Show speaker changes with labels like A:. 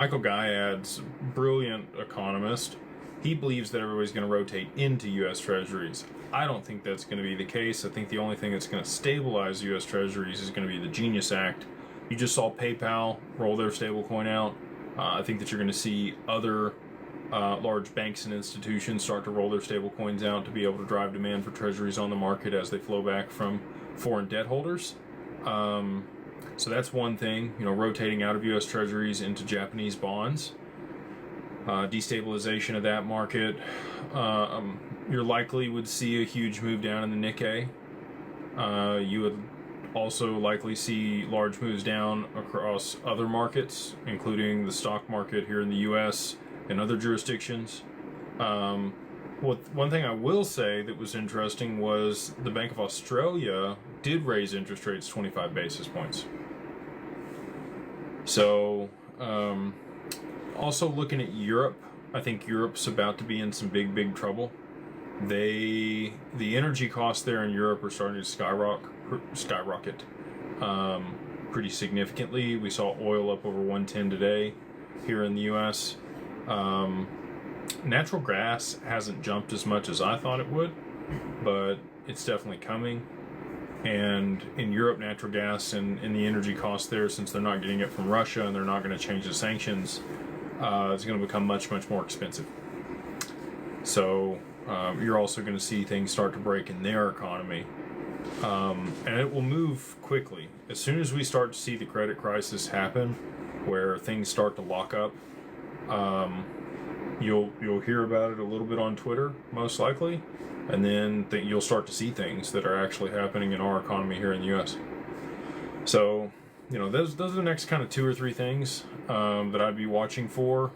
A: Michael Gayad's brilliant economist. He believes that everybody's going to rotate into U.S. Treasuries. I don't think that's going to be the case. I think the only thing that's going to stabilize U.S. Treasuries is going to be the Genius Act. You just saw PayPal roll their stablecoin out. I think that you're going to see other large banks and institutions start to roll their stablecoins out to be able to drive demand for treasuries on the market as they flow back from foreign debt holders. So that's one thing, rotating out of U.S. Treasuries into Japanese bonds. Destabilization of that market. You likely would see a huge move down in the Nikkei. You would also likely see large moves down across other markets, including the stock market here in the U.S. and other jurisdictions. One thing I will say that was interesting was the Bank of Australia did raise interest rates 25 basis points. So, also looking at Europe, I think Europe's about to be in some big trouble. The energy costs there in Europe are starting to skyrocket pretty significantly. We saw oil up over 110 today here in the U.S. Natural gas hasn't jumped as much as I thought it would, but it's definitely coming. And in Europe, natural gas and the energy costs there, since they're not getting it from Russia and they're not going to change the sanctions, it's going to become much more expensive. So you're also going to see things start to break in their economy. And it will move quickly. As soon as we start to see the credit crisis happen, where things start to lock up, you'll hear about it a little bit on Twitter, most likely, and then you'll start to see things that are actually happening in our economy here in the U.S. So, those are the next kind of 2 or 3 things that I'd be watching for.